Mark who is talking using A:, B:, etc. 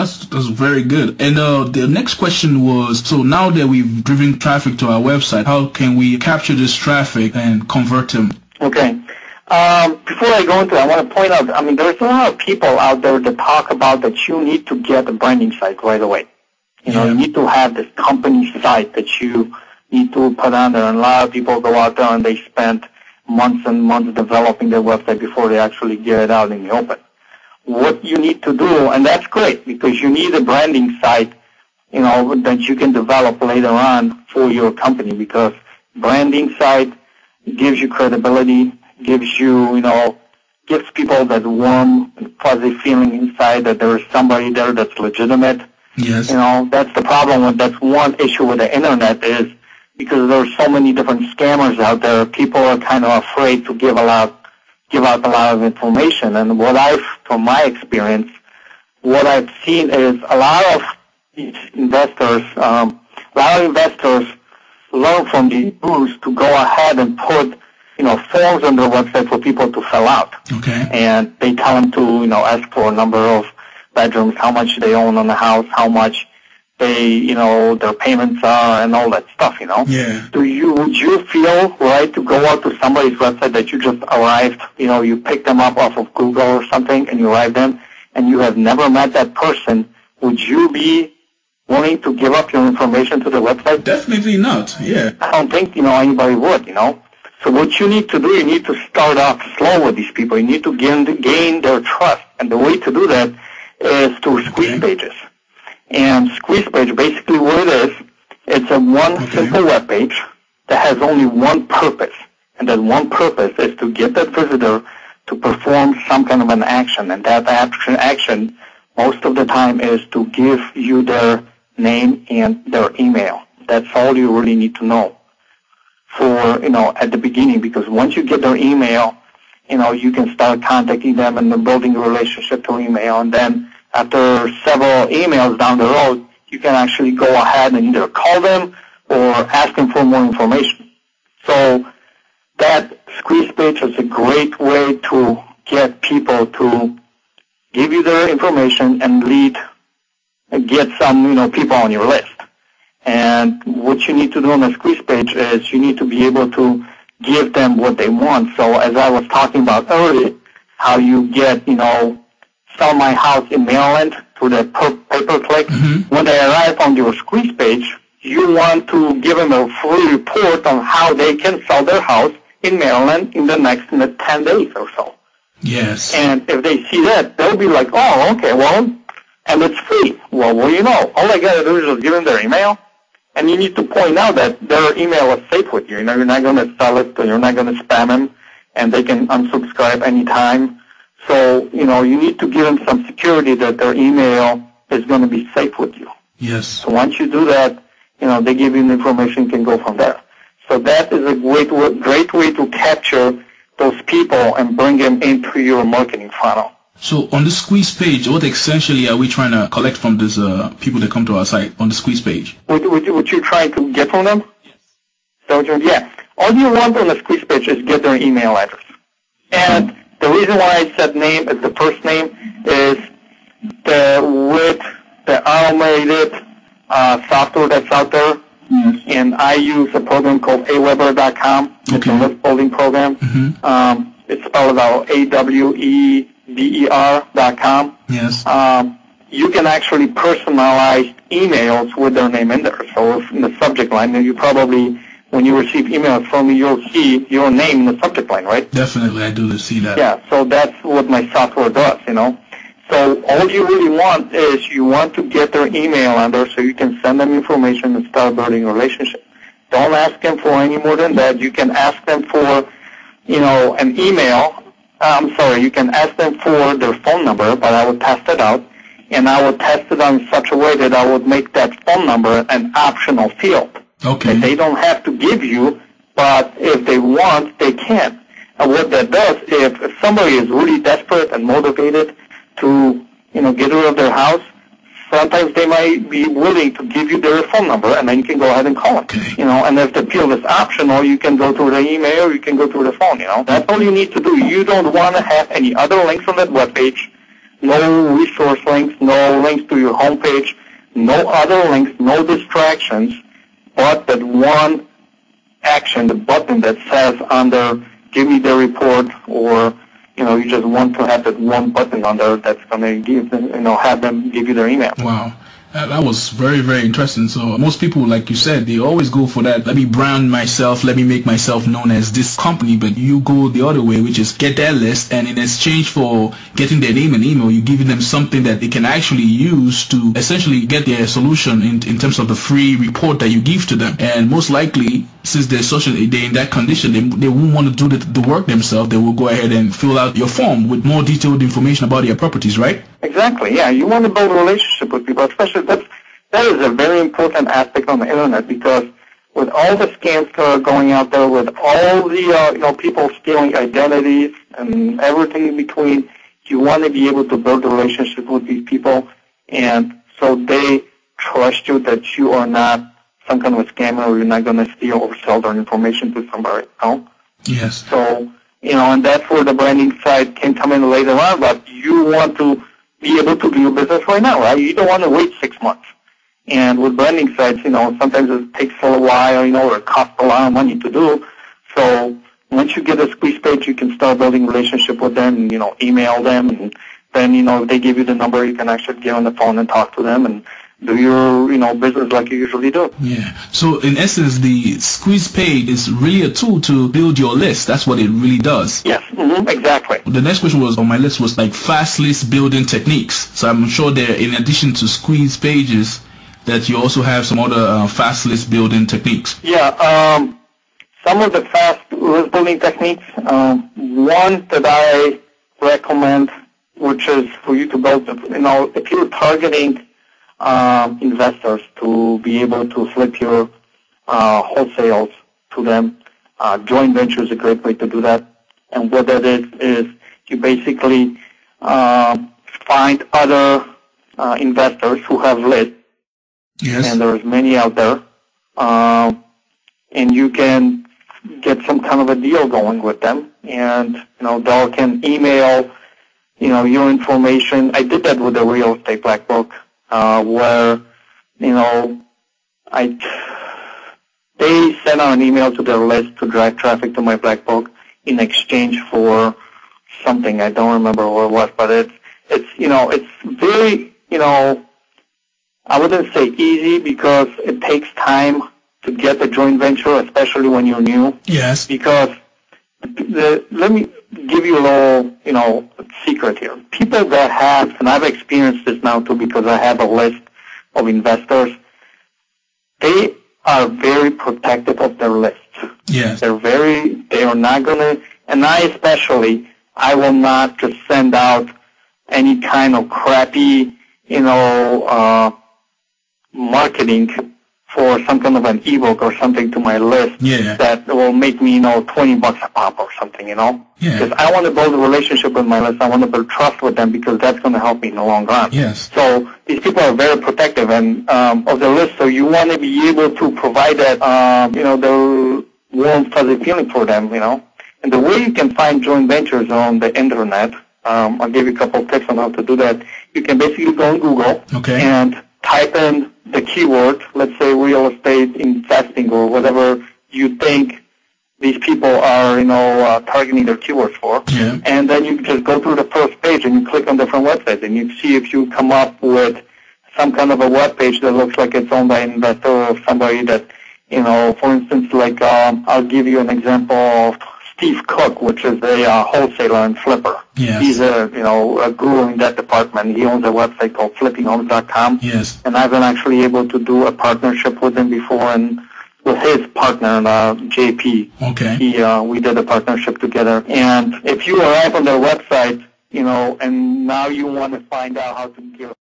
A: That's very good. And the next question was, so now that we've driven traffic to our website, how can we capture this traffic and convert them?
B: Okay. Before I go into it, I want to point out, I mean, there's a lot of people out there that talk about that you need to get a branding site right away. You know, you need to have this company site that you need to put on there. And a lot of people go out there and they spend months and months developing their website before they actually get it out in the open. What you need to do, and that's great because you need a branding site, you know, that you can develop later on for your company, because branding site gives you credibility, gives you, you know, gives people that warm and fuzzy feeling inside that there is somebody there that's legitimate.
A: Yes.
B: You know, that's the problem. That's one issue with the internet is because there's so many different scammers out there, people are kind of afraid to give out a lot of information. And from my experience, what I've seen is a lot of investors learn from the news to go ahead and put, you know, forms on their website for people to fill out.
A: Okay.
B: And they tell them to, you know, ask for a number of bedrooms, how much they own on the house, how much they, you know, their payments are, and all that stuff, you know.
A: Yeah.
B: Would you feel right to go out to somebody's website that you just arrived, you know, you picked them up off of Google or something, and you arrived in, and you have never met that person? Would you be willing to give up your information to the website?
A: Definitely not. Yeah.
B: I don't think, you know, anybody would, you know. So what you need to do, you need to start off slow with these people. You need to gain their trust. And the way to do that is through squeeze pages. And squeeze page, basically what it is, it's a simple web page that has only one purpose. And that one purpose is to get that visitor to perform some kind of an action. And that action, most of the time, is to give you their name and their email. That's all you really need to know for, you know, at the beginning, because once you get their email, you know, you can start contacting them and then building a relationship through email. And then after several emails down the road, you can actually go ahead and either call them or ask them for more information. So that squeeze page is a great way to get people to give you their information and get some, you know, people on your list. And what you need to do on the squeeze page is you need to be able to give them what they want. So as I was talking about earlier, how you get, you know, sell my house in Maryland through the pay-per-click. Mm-hmm. When they arrive on your squeeze page, you want to give them a full report on how they can sell their house in Maryland in the next 10 days or so.
A: Yes.
B: And if they see that, they'll be like, oh, okay, well, and it's free. Well, you know, all I got to do is just give them their email. And you need to point out that their email is safe with you. You know, you're not going to sell it, or you're not going to spam them, and they can unsubscribe anytime. So, you know, you need to give them some security that their email is going to be safe with you.
A: Yes.
B: So once you do that, you know, they give you the information, you can go from there. So that is a great way to capture those people and bring them into your marketing funnel.
A: So on the squeeze page, what essentially are we trying to collect from these people that come to our site on the squeeze page?
B: What you trying to get from them? Yes. Yeah. All you want on the squeeze page is get their email address. And the reason why I said name as the first name is with the automated software that's out there. Mm-hmm. And I use a program called aweber.com. It's a list building program. Mm-hmm. It's spelled out AWEBER.com.
A: Yes.
B: You can actually personalize emails with their name in there. So if in the subject line, and you probably, when you receive emails from me, you'll see your name in the subject line, right?
A: Definitely, I do see that.
B: Yeah, so that's what my software does, you know. So all you really want is you want to get their email on there so you can send them information and start building a relationship. Don't ask them for any more than that. You can ask them for, you know, an email. You can ask them for their phone number, but I would test it out. And I would test it in such a way that I would make that phone number an optional field.
A: Okay.
B: That they don't have to give you, but if they want, they can. And what that does, if somebody is really desperate and motivated to, you know, get rid of their house, sometimes they might be willing to give you their phone number, and then you can go ahead and call them.
A: Okay.
B: You know, and if the field is optional, you can go through the email, or you can go through the phone, you know. That's all you need to do. You don't want to have any other links on that webpage. no resource links, no links to your homepage, no other links, no distractions, but that one action, the button that says under give me the report, or you just want to have that one button on there that's going to give them, have them give you their email.
A: Wow. That was very, very interesting. So most people, like you said, they always go for that. Let me brand myself. Let me make myself known as this company. But you go the other way, which is get their list. And in exchange for getting their name and email, you're giving them something that they can actually use to essentially get their solution in terms of the free report that you give to them. And most likely, since they're in that condition, they won't want to do the work themselves. They will go ahead and fill out your form with more detailed information about their properties, right?
B: Exactly, yeah. You want to build a relationship with people, especially that is a very important aspect on the internet, because with all the scams that are going out there, with all the people stealing identities and everything in between, you want to be able to build a relationship with these people, and so they trust you that you are not some kind of a scammer, or you're not going to steal or sell their information to somebody.
A: Yes.
B: So and that's where the branding side can come in later on. But you want to be able to do your business right now, right? You don't want to wait 6 months. And with branding sites, sometimes it takes a little while, or it costs a lot of money to do. So once you get a squeeze page, you can start building a relationship with them, and, email them. And then, if they give you the number, you can actually get on the phone and talk to them and do your, business like you usually do.
A: Yeah. So in essence, the squeeze page is really a tool to build your list. That's what it really does.
B: Yes, exactly.
A: The next question was on my list was like fast list building techniques. So I'm sure there, in addition to squeeze pages, that you also have some other fast list building techniques.
B: Yeah. Some of the fast list building techniques. One that I recommend, which is for you to build, if you're targeting investors to be able to flip your wholesales to them. Joint venture is a great way to do that. And what that is you basically find other investors who have lists.
A: Yes.
B: And there's many out there. And you can get some kind of a deal going with them. And, they can email, your information. I did that with the real estate black book. Where, they sent out an email to their list to drive traffic to my black book in exchange for something. I don't remember what it was, but it's very, I wouldn't say easy, because it takes time to get a joint venture, especially when you're new.
A: Yes.
B: Because let me give you a little, secret here. People that have, and I've experienced this now too, because I have a list of investors, they are very protective of their lists.
A: Yes.
B: They are not going to, and I will not just send out any kind of crappy, marketing for some kind of an ebook or something to my list that will make me, $20 a pop or something, Because I want to build a relationship with my list. I want to build trust with them, because that's going to help me in the long run.
A: Yes.
B: So these people are very protective of their list. So you want to be able to provide that, the warm, fuzzy feeling for them, And the way you can find joint ventures on the internet, I'll give you a couple of tips on how to do that. You can basically go on Google and type in the keyword, let's say real estate investing or whatever you think these people are, targeting their keywords for.
A: Yeah.
B: And then you just go through the first page and you click on different websites, and you see if you come up with some kind of a web page that looks like it's owned by an investor or somebody that, for instance, like I'll give you an example of Steve Cook, which is a wholesaler and flipper.
A: Yes.
B: He's a guru in that department. He owns a website called flippinghomes.com.
A: Yes.
B: And I've been actually able to do a partnership with him before, and with his partner, JP.
A: Okay.
B: We did a partnership together. And if you arrive on their website, and now you want to find out how to give